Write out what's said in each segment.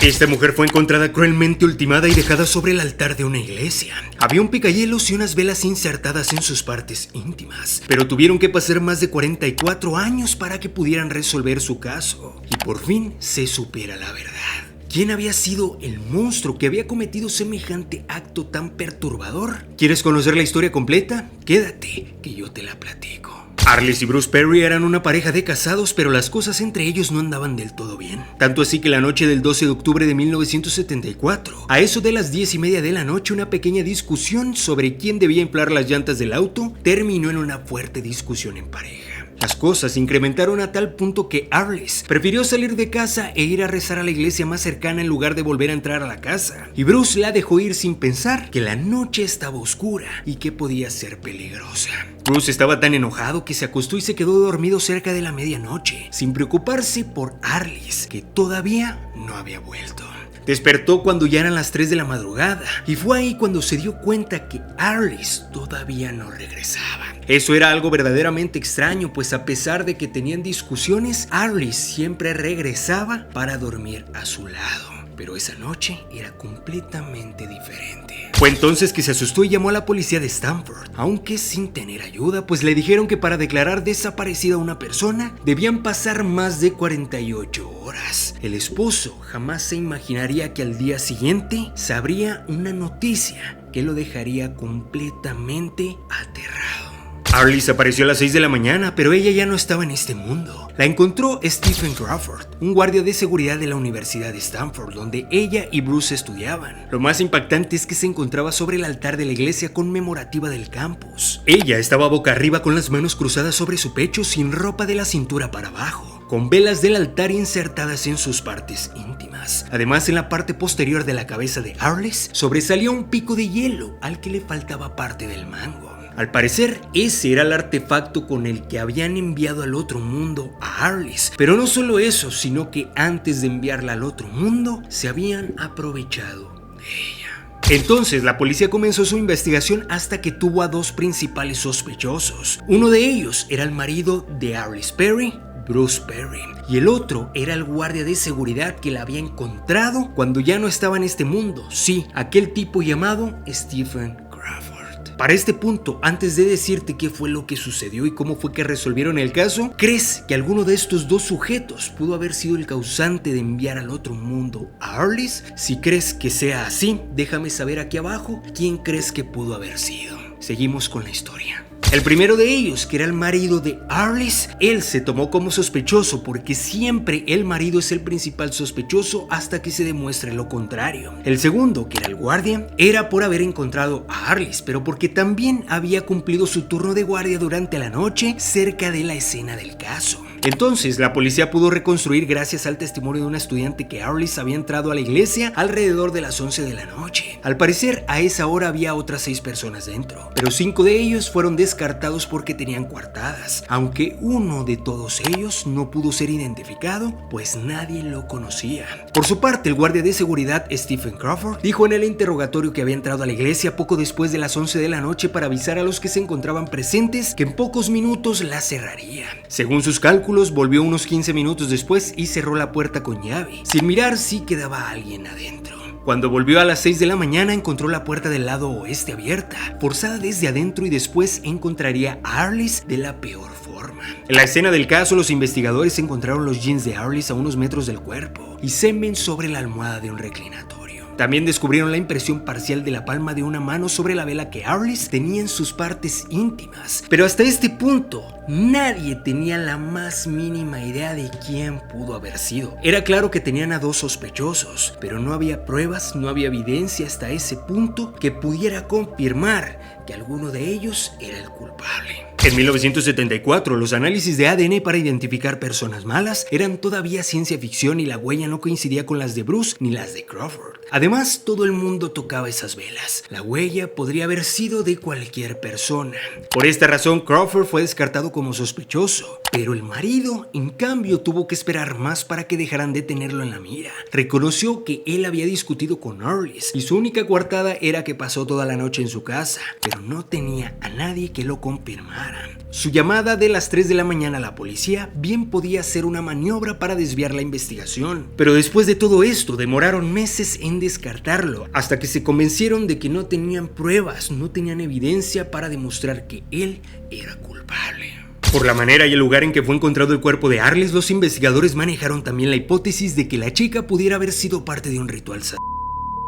Esta mujer fue encontrada cruelmente ultimada y dejada sobre el altar de una iglesia. Había un picahielos y unas velas insertadas en sus partes íntimas, pero tuvieron que pasar más de 44 años para que pudieran resolver su caso y por fin se supiera la verdad. ¿Quién había sido el monstruo que había cometido semejante acto tan perturbador? ¿Quieres conocer la historia completa? Quédate, que yo te la platico. Arliss y Bruce Perry eran una pareja de casados, pero las cosas entre ellos no andaban del todo bien. Tanto así que la noche del 12 de octubre de 1974, a eso de las 10:30 de la noche, una pequeña discusión sobre quién debía inflar las llantas del auto terminó en una fuerte discusión en pareja. Las cosas se incrementaron a tal punto que Arliss prefirió salir de casa e ir a rezar a la iglesia más cercana en lugar de volver a entrar a la casa. Y Bruce la dejó ir sin pensar que la noche estaba oscura y que podía ser peligrosa. Bruce estaba tan enojado que se acostó y se quedó dormido cerca de la medianoche, sin preocuparse por Arliss, que todavía no había vuelto. Despertó cuando ya eran las 3 de la madrugada y fue ahí cuando se dio cuenta que Arliss todavía no regresaba. Eso era algo verdaderamente extraño, pues a pesar de que tenían discusiones, Arliss siempre regresaba para dormir a su lado. Pero esa noche era completamente diferente. Fue entonces que se asustó y llamó a la policía de Stamford, aunque sin tener ayuda, pues le dijeron que para declarar desaparecida a una persona debían pasar más de 48 horas. El esposo jamás se imaginaría que al día siguiente sabría una noticia que lo dejaría completamente aterrado. Arliss apareció a las 6 de la mañana, pero ella ya no estaba en este mundo. La encontró Stephen Crawford, un guardia de seguridad de la Universidad de Stanford, donde ella y Bruce estudiaban. Lo más impactante es que se encontraba sobre el altar de la iglesia conmemorativa del campus. Ella estaba boca arriba con las manos cruzadas sobre su pecho, sin ropa de la cintura para abajo, con velas del altar insertadas en sus partes íntimas. Además, en la parte posterior de la cabeza de Arliss sobresalía un pico de hielo al que le faltaba parte del mango. Al parecer, ese era el artefacto con el que habían enviado al otro mundo a Arliss. Pero no solo eso, sino que antes de enviarla al otro mundo, se habían aprovechado de ella. Entonces, la policía comenzó su investigación hasta que tuvo a dos principales sospechosos. Uno de ellos era el marido de Arliss Perry, Bruce Perry, y el otro era el guardia de seguridad que la había encontrado cuando ya no estaba en este mundo. Sí, aquel tipo llamado Stephen Crawford. Para este punto, antes de decirte qué fue lo que sucedió y cómo fue que resolvieron el caso, ¿crees que alguno de estos dos sujetos pudo haber sido el causante de enviar al otro mundo a Arliss? Si crees que sea así, déjame saber aquí abajo quién crees que pudo haber sido. Seguimos con la historia. El primero de ellos, que era el marido de Arliss, él se tomó como sospechoso porque siempre el marido es el principal sospechoso hasta que se demuestre lo contrario. El segundo, que era el guardia, era por haber encontrado a Arliss, pero porque también había cumplido su turno de guardia durante la noche cerca de la escena del caso. Entonces, la policía pudo reconstruir gracias al testimonio de una estudiante que Arliss había entrado a la iglesia alrededor de las 11 de la noche. Al parecer, a esa hora había otras 6 personas dentro, pero 5 de ellos fueron descartados porque tenían coartadas, aunque uno de todos ellos no pudo ser identificado, pues nadie lo conocía. Por su parte, el guardia de seguridad Stephen Crawford dijo en el interrogatorio que había entrado a la iglesia poco después de las 11 de la noche para avisar a los que se encontraban presentes que en pocos minutos la cerraría. Según sus cálculos, volvió unos 15 minutos después y cerró la puerta con llave, sin mirar si quedaba alguien adentro. Cuando volvió a las 6 de la mañana, encontró la puerta del lado oeste abierta, forzada desde adentro, y después encontraría a Arliss de la peor forma. En la escena del caso, los investigadores encontraron los jeans de Arliss a unos metros del cuerpo y semen sobre la almohada de un reclinatorio. También descubrieron la impresión parcial de la palma de una mano sobre la vela que Arliss tenía en sus partes íntimas. Pero hasta este punto, nadie tenía la más mínima idea de quién pudo haber sido. Era claro que tenían a dos sospechosos, pero no había pruebas, no había evidencia hasta ese punto que pudiera confirmar que alguno de ellos era el culpable. En 1974, los análisis de ADN para identificar personas malas eran todavía ciencia ficción y la huella no coincidía con las de Bruce ni las de Crawford. Además, todo el mundo tocaba esas velas. La huella podría haber sido de cualquier persona. Por esta razón, Crawford fue descartado como sospechoso, pero el marido, en cambio, tuvo que esperar más para que dejaran de tenerlo en la mira. Reconoció que él había discutido con Arliss y su única coartada era que pasó toda la noche en su casa, pero no tenía a nadie que lo confirmara. Su llamada de las 3 de la mañana a la policía bien podía ser una maniobra para desviar la investigación, pero después de todo esto demoraron meses en descartarlo, hasta que se convencieron de que no tenían pruebas, no tenían evidencia para demostrar que él era culpable. Por la manera y el lugar en que fue encontrado el cuerpo de Arliss, los investigadores manejaron también la hipótesis de que la chica pudiera haber sido parte de un ritual satánico.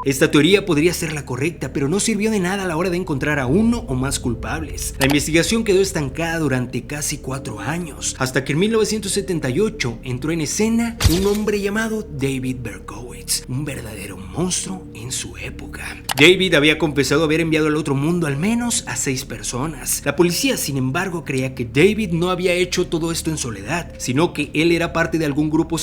Esta teoría podría ser la correcta, pero no sirvió de nada a la hora de encontrar a uno o más culpables. La investigación quedó estancada durante casi 4 años, hasta que en 1978 entró en escena un hombre llamado David Berkowitz, un verdadero monstruo en su época. David había confesado haber enviado al otro mundo al menos a 6 personas. La policía, sin embargo, creía que David no había hecho todo esto en soledad, sino que él era parte de algún grupo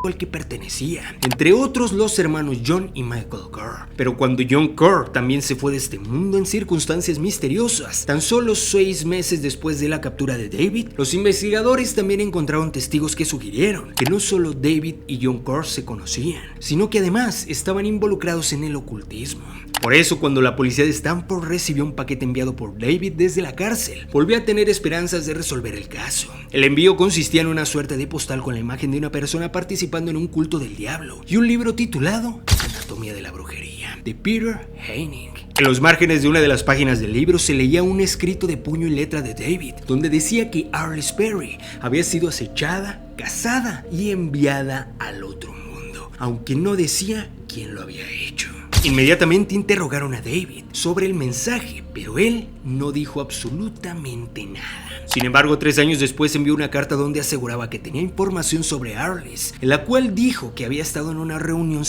al que pertenecía, entre otros los hermanos John y Michael Kerr. Pero cuando John Kerr también se fue de este mundo en circunstancias misteriosas, tan solo 6 meses después de la captura de David, los investigadores también encontraron testigos que sugirieron que no solo David y John Kerr se conocían, sino que además estaban involucrados en el ocultismo. Por eso, cuando la policía de Stanford recibió un paquete enviado por David desde la cárcel, volvió a tener esperanzas de resolver el caso. El envío consistía en una suerte de postal con la imagen de una persona participando en un culto del diablo y un libro titulado Anatomía de la Brujería, de Peter Heining. En los márgenes de una de las páginas del libro se leía un escrito de puño y letra de David, donde decía que Arliss Perry había sido acechada, casada y enviada al otro mundo, aunque no decía quién lo había hecho. Inmediatamente interrogaron a David sobre el mensaje, pero él no dijo absolutamente nada. Sin embargo, 3 años después envió una carta donde aseguraba que tenía información sobre Arliss, en la cual dijo que había estado en una reunión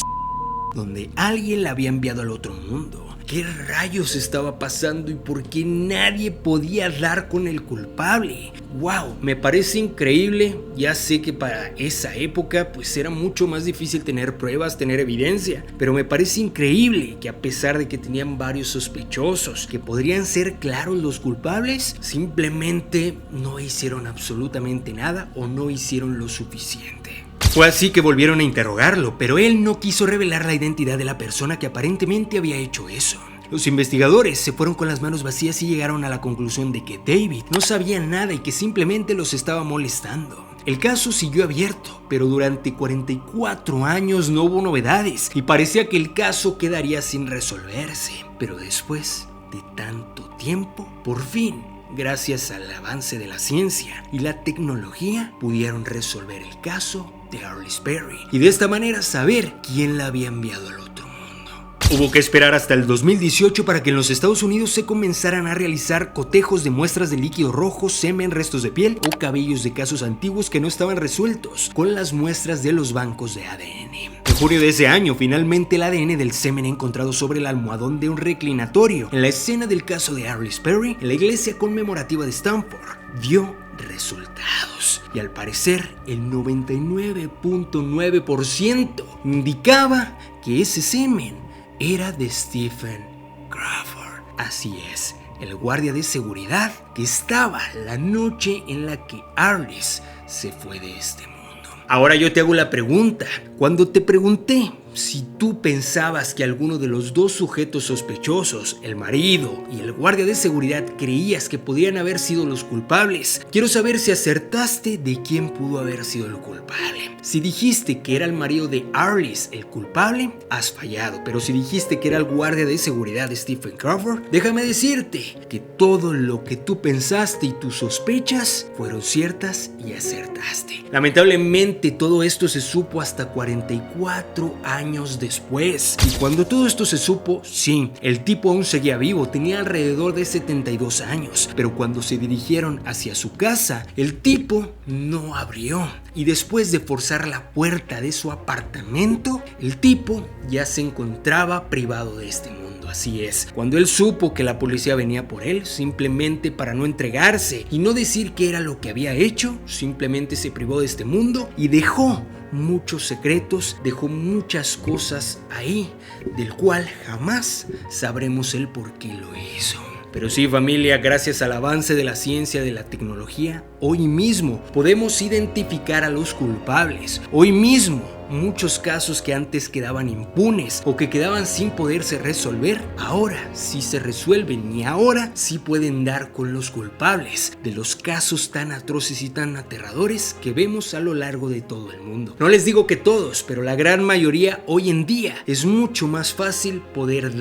donde alguien la había enviado al otro mundo. ¿Qué rayos estaba pasando y por qué nadie podía dar con el culpable? ¡Wow! Me parece increíble. Ya sé que para esa época pues era mucho más difícil tener pruebas, tener evidencia, pero me parece increíble que a pesar de que tenían varios sospechosos que podrían ser claros los culpables, simplemente no hicieron absolutamente nada o no hicieron lo suficiente. Fue así que volvieron a interrogarlo, pero él no quiso revelar la identidad de la persona que aparentemente había hecho eso. Los investigadores se fueron con las manos vacías y llegaron a la conclusión de que David no sabía nada y que simplemente los estaba molestando. El caso siguió abierto, pero durante 44 años no hubo novedades y parecía que el caso quedaría sin resolverse. Pero después de tanto tiempo, por fin, gracias al avance de la ciencia y la tecnología, pudieron resolver el caso de Arliss Perry y de esta manera saber quién la había enviado al otro mundo. Hubo que esperar hasta el 2018 para que en los Estados Unidos se comenzaran a realizar cotejos de muestras de líquido rojo, semen, restos de piel o cabellos de casos antiguos que no estaban resueltos con las muestras de los bancos de ADN. En junio de ese año, finalmente el ADN del semen encontrado sobre el almohadón de un reclinatorio en la escena del caso de Arliss Perry en la iglesia conmemorativa de Stanford dio resultados y al parecer el 99.9% indicaba que ese semen era de Stephen Crawford. Así es, el guardia de seguridad que estaba la noche en la que Arliss se fue de este mundo. Ahora yo te hago la pregunta, cuando te pregunté si tú pensabas que alguno de los 2 sujetos sospechosos, el marido y el guardia de seguridad, creías que podrían haber sido los culpables, quiero saber si acertaste de quién pudo haber sido el culpable. Si dijiste que era el marido de Arliss el culpable, has fallado, pero si dijiste que era el guardia de seguridad de Stephen Crawford, déjame decirte que todo lo que tú pensaste y tus sospechas fueron ciertas y acertaste. Lamentablemente todo esto se supo hasta 44 años después. Y cuando todo esto se supo, sí, el tipo aún seguía vivo, tenía alrededor de 72 años, pero cuando se dirigieron hacia su casa, el tipo no abrió. Y después de forzar la puerta de su apartamento, el tipo ya se encontraba privado de este mundo. Así es, cuando él supo que la policía venía por él, simplemente para no entregarse y no decir qué era lo que había hecho, simplemente se privó de este mundo y dejó muchos secretos, dejó muchas cosas ahí, del cual jamás sabremos el por qué lo hizo. Pero sí, familia, gracias al avance de la ciencia, de la tecnología, hoy mismo podemos identificar a los culpables. Hoy mismo, muchos casos que antes quedaban impunes o que quedaban sin poderse resolver, ahora sí se resuelven y ahora sí pueden dar con los culpables de los casos tan atroces y tan aterradores que vemos a lo largo de todo el mundo. No les digo que todos, pero la gran mayoría hoy en día es mucho más fácil poder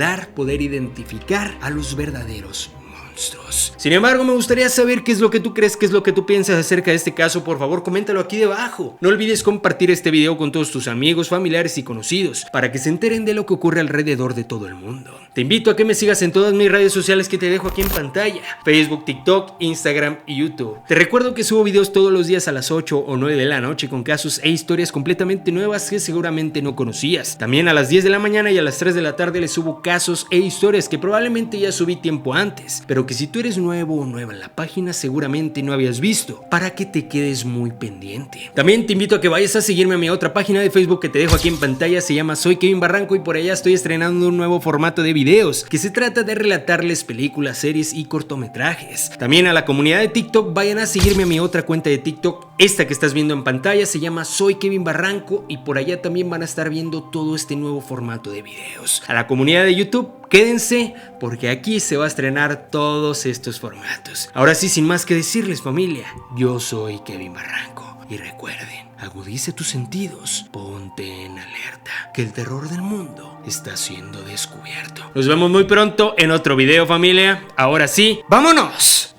identificar a los verdaderos monstruos. Sin embargo, me gustaría saber qué es lo que tú crees, qué es lo que tú piensas acerca de este caso. Por favor, coméntalo aquí debajo. No olvides compartir este video con todos tus amigos, familiares y conocidos para que se enteren de lo que ocurre alrededor de todo el mundo. Te invito a que me sigas en todas mis redes sociales que te dejo aquí en pantalla: Facebook, TikTok, Instagram y YouTube. Te recuerdo que subo videos todos los días a las 8 o 9 de la noche con casos e historias completamente nuevas que seguramente no conocías. También a las 10 de la mañana y a las 3 de la tarde les subo casos e historias que probablemente ya subí tiempo antes, pero que si tú eres nuevo o nueva en la página seguramente no habías visto, para que te quedes muy pendiente. También te invito a que vayas a seguirme a mi otra página de Facebook que te dejo aquí en pantalla. Se llama Soy Kevin Barranco y por allá estoy estrenando un nuevo formato de videos que se trata de relatarles películas, series y cortometrajes. También a la comunidad de TikTok, vayan a seguirme a mi otra cuenta de TikTok. Esta que estás viendo en pantalla se llama Soy Kevin Barranco y por allá también van a estar viendo todo este nuevo formato de videos. A la comunidad de YouTube, quédense porque aquí se va a estrenar todos estos formatos. Ahora sí, sin más que decirles, familia, yo soy Kevin Barranco y recuerden, agudice tus sentidos, ponte en alerta, que el terror del mundo está siendo descubierto. Nos vemos muy pronto en otro video, familia. Ahora sí, ¡vámonos!